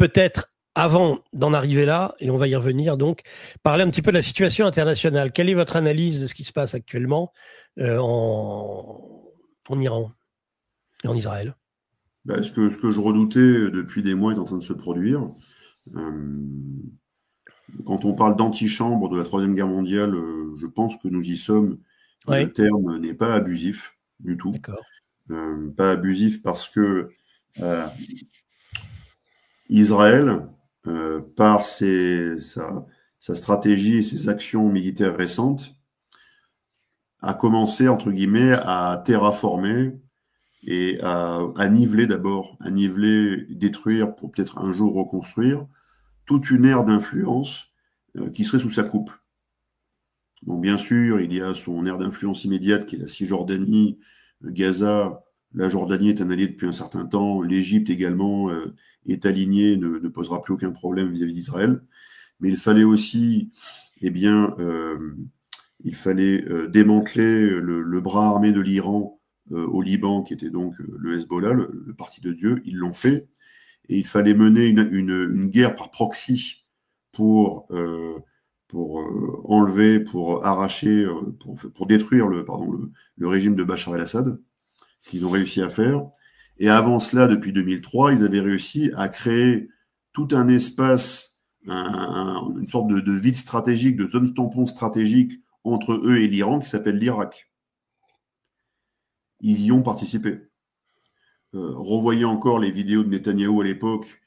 peut-être, avant d'en arriver là, et on va y revenir donc, parler un petit peu de la situation internationale. Quelle est votre analyse de ce qui se passe actuellement en Iran et en Israël? Ben, ce que je redoutais depuis des mois est en train de se produire. Euh, Quand on parle d'antichambre de la Troisième Guerre mondiale, je pense que nous y sommes, et le Oui, terme n'est pas abusif du tout. d'accord. Pas abusif parce que euh, Israël, par sa stratégie et ses actions militaires récentes, a commencé, entre guillemets, à terraformer et à niveler d'abord, à niveler, détruire pour peut-être un jour reconstruire toute une ère d'influence qui serait sous sa coupe. Donc bien sûr, il y a son ère d'influence immédiate qui est la Cisjordanie, Gaza. La Jordanie est un allié depuis un certain temps. L'Égypte également est alignée, ne posera plus aucun problème vis-à-vis d'Israël. Mais il fallait aussi, eh bien, il fallait démanteler le bras armé de l'Iran au Liban, qui était donc le Hezbollah, le parti de Dieu. Ils l'ont fait. Et il fallait mener une guerre par proxy pour, enlever, pour arracher, pour détruire le régime de Bachar el-Assad, ce qu'ils ont réussi à faire. Et avant cela, depuis 2003, ils avaient réussi à créer tout un espace, une sorte de vide stratégique, de zone tampon stratégique entre eux et l'Iran qui s'appelle l'Irak. Ils y ont participé. Revoyez encore les vidéos de Netanyahou à l'époque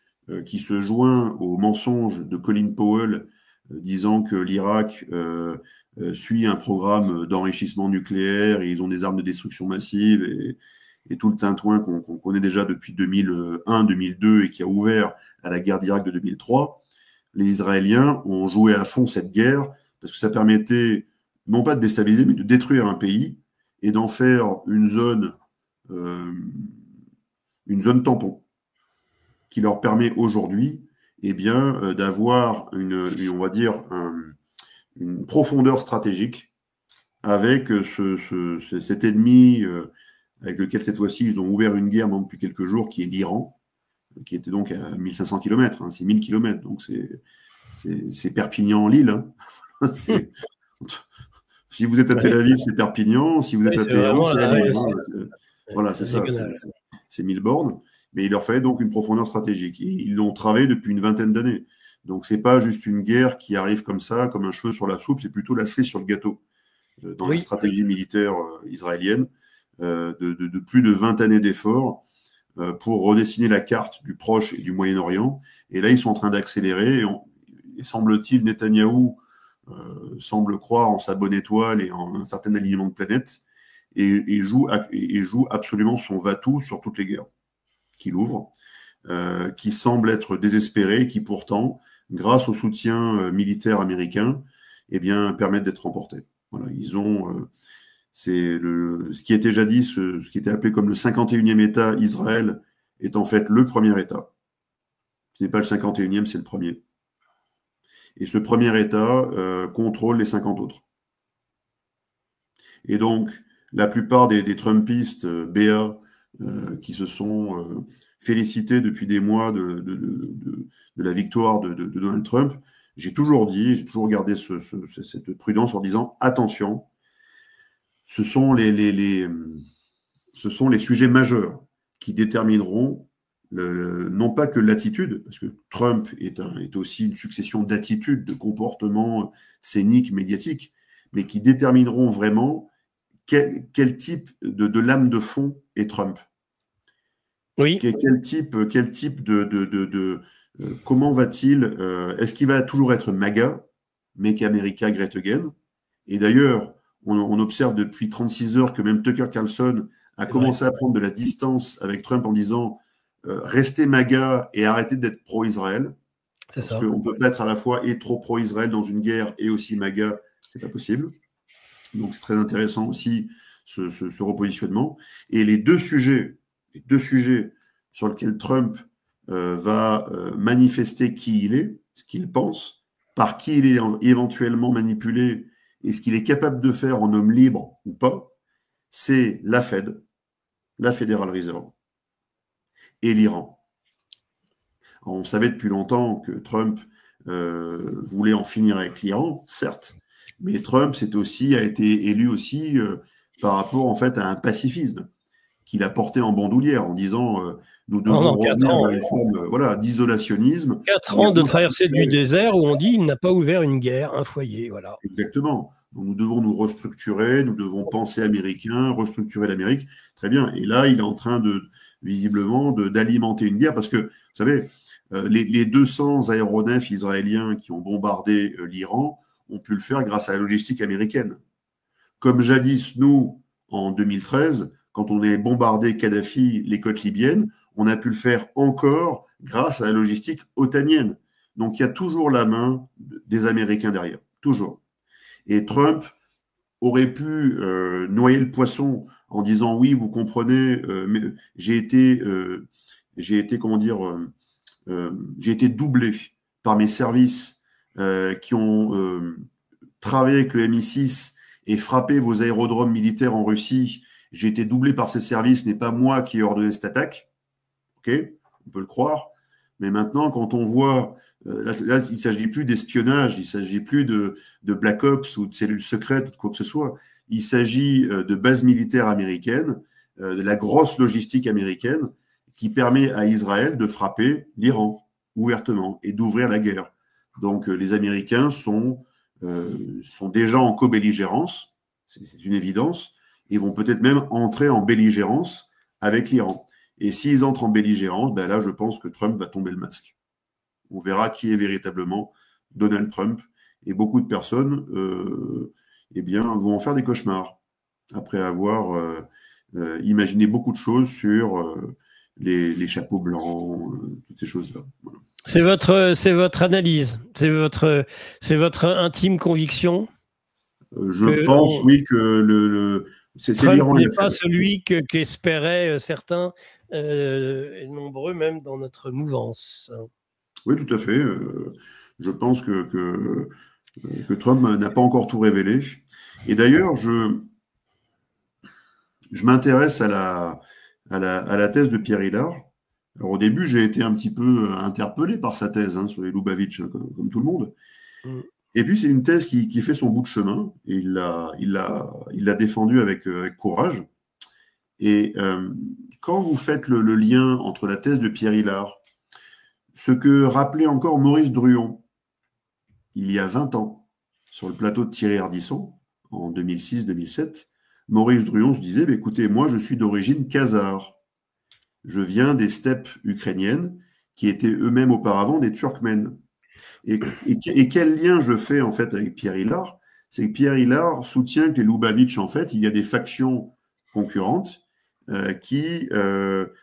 qui se joint au mensonge de Colin Powell disant que l'Irak suit un programme d'enrichissement nucléaire et ils ont des armes de destruction massive et tout le tintouin qu'on connaît déjà depuis 2001-2002 et qui a ouvert à la guerre d'Irak de 2003. Les Israéliens ont joué à fond cette guerre parce que ça permettait non pas de déstabiliser mais de détruire un pays et d'en faire euh, une zone tampon qui leur permet aujourd'hui eh bien, d'avoir on va dire, une profondeur stratégique avec cet ennemi avec lequel cette fois-ci ils ont ouvert une guerre depuis quelques jours, qui est l'Iran, qui était donc à 1500 km, hein, c'est 1000 km, donc c'est Perpignan-Lille. Hein. Si vous êtes à Tel Oui, Aviv, c'est Perpignan, si vous êtes à c'est Téhéran, vraiment c'est à là, Lille. ouais, Hein. Voilà, c'est c'est ça, diagonale. c'est 1000 bornes. Mais il leur fallait donc une profondeur stratégique. Ils l'ont travaillé depuis une vingtaine d'années. Donc c'est pas juste une guerre qui arrive comme ça, comme un cheveu sur la soupe, c'est plutôt la cerise sur le gâteau dans la Oui, stratégie militaire israélienne de plus de 20 années d'efforts pour redessiner la carte du Proche et du Moyen-Orient. Et là, ils sont en train d'accélérer. Et semble-t-il, Netanyahou semble croire en sa bonne étoile et en un certain alignement de planètes et joue absolument son va-tout sur toutes les guerres qu'il ouvre, qui semble être désespéré et qui pourtant, grâce au soutien militaire américain, eh bien, permettent d'être remportés. Voilà, ils ont, ce qui était jadis, ce qui était appelé comme le 51e État, Israël, est en fait le premier État. Ce n'est pas le 51e, c'est le premier. Et ce premier État contrôle les 50 autres. Et donc, la plupart des Trumpistes BA qui se sont félicités depuis des mois de la victoire de Donald Trump, j'ai toujours gardé cette prudence en disant attention, ce sont ce sont les sujets majeurs qui détermineront non pas que l'attitude, parce que Trump est aussi une succession d'attitudes, de comportements scéniques, médiatiques, mais qui détermineront vraiment quel type de lame de fond est Trump. oui, Quel type comment va-t-il, est-ce qu'il va toujours être MAGA, Make America Great Again? Et d'ailleurs, on observe depuis 36 heures que même Tucker Carlson a c'est vrai, commencé à prendre de la distance avec Trump en disant restez MAGA et arrêtez d'être pro-Israël, c'est parce ça. qu'on ne peut pas être à la fois et trop pro-Israël dans une guerre et aussi MAGA, c'est pas possible. Donc c'est très intéressant aussi ce repositionnement. Et les deux sujets sur lesquels Trump va manifester qui il est, ce qu'il pense, par qui il est éventuellement manipulé et ce qu'il est capable de faire en homme libre ou pas, c'est la Fed, la Federal Reserve et l'Iran. On savait depuis longtemps que Trump voulait en finir avec l'Iran, certes, mais Trump a été élu aussi par rapport en fait à un pacifisme qu'il a porté en bandoulière en disant nous devons revenir vers une forme voilà, d'isolationnisme. 4 ans de traversée du désert où on dit il n'a pas ouvert une guerre, un foyer, voilà. Exactement. Donc, nous devons nous restructurer, nous devons penser américain, restructurer l'Amérique. Très bien. Et là, il est en train visiblement d'alimenter une guerre parce que, vous savez, les 200 aéronefs israéliens qui ont bombardé l'Iran ont pu le faire grâce à la logistique américaine. Comme jadis, nous, en 2013, quand on a bombardé Kadhafi, les côtes libyennes, on a pu le faire encore grâce à la logistique otanienne. Donc il y a toujours la main des Américains derrière, toujours. Et Trump aurait pu noyer le poisson en disant oui, vous comprenez, j'ai été doublé par mes services qui ont travaillé avec le MI6 et frappé vos aérodromes militaires en Russie. J'ai été doublé par ces services, ce n'est pas moi qui ai ordonné cette attaque. Ok, on peut le croire. Mais maintenant, quand on voit, là il ne s'agit plus d'espionnage, il ne s'agit plus de Black Ops ou de cellules secrètes ou de quoi que ce soit. Il s'agit de bases militaires américaines, de la grosse logistique américaine qui permet à Israël de frapper l'Iran ouvertement et d'ouvrir la guerre. Donc les Américains sont déjà en co-belligérance, c'est une évidence, et vont peut-être même entrer en belligérance avec l'Iran. Et s'ils entrent en belligérance, ben là, je pense que Trump va tomber le masque. On verra qui est véritablement Donald Trump. Et beaucoup de personnes vont en faire des cauchemars après avoir imaginé beaucoup de choses sur les chapeaux blancs, toutes ces choses-là. Voilà. C'est votre analyse, c'est votre intime conviction. Je pense, oui, que Trump n'est pas celui qu'espéraient certains, et nombreux même dans notre mouvance. Oui, tout à fait. Je pense que Trump n'a pas encore tout révélé. Et d'ailleurs, je m'intéresse à la thèse de Pierre Hillard. Alors, au début, j'ai été un petit peu interpellé par sa thèse sur les Lubavitch, comme tout le monde. Et puis, c'est une thèse qui fait son bout de chemin, et il l'a défendue avec courage. Et quand vous faites le lien entre la thèse de Pierre Hillard, ce que rappelait encore Maurice Druon, il y a 20 ans, sur le plateau de Thierry Ardisson, en 2006-2007, Maurice Druon se disait, écoutez, moi je suis d'origine khazare. Je viens des steppes ukrainiennes, qui étaient eux-mêmes auparavant des Turkmènes. Et quel lien je fais en fait avec Pierre Hillard? C'est que Pierre Hillard soutient que les Lubavitch, en fait, il y a des factions concurrentes qui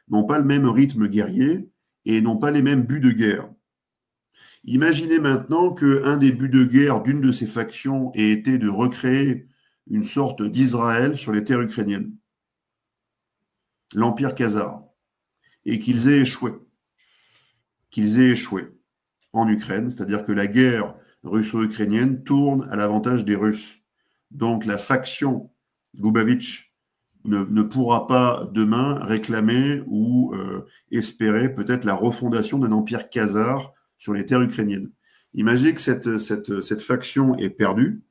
n'ont pas le même rythme guerrier et n'ont pas les mêmes buts de guerre. Imaginez maintenant qu'un des buts de guerre d'une de ces factions ait été de recréer une sorte d'Israël sur les terres ukrainiennes, l'Empire khazare, et qu'ils aient échoué. En Ukraine, c'est-à-dire que la guerre russo-ukrainienne tourne à l'avantage des Russes. Donc la faction Lubavitch ne pourra pas demain réclamer ou espérer peut-être la refondation d'un empire khazare sur les terres ukrainiennes. Imaginez que cette faction est perdue.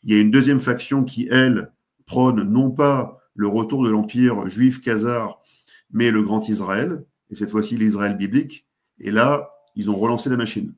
Il y a une deuxième faction qui, elle, prône non pas le retour de l'empire juif khazare, mais le grand Israël, et cette fois-ci l'Israël biblique. Et là, ils ont relancé la machine.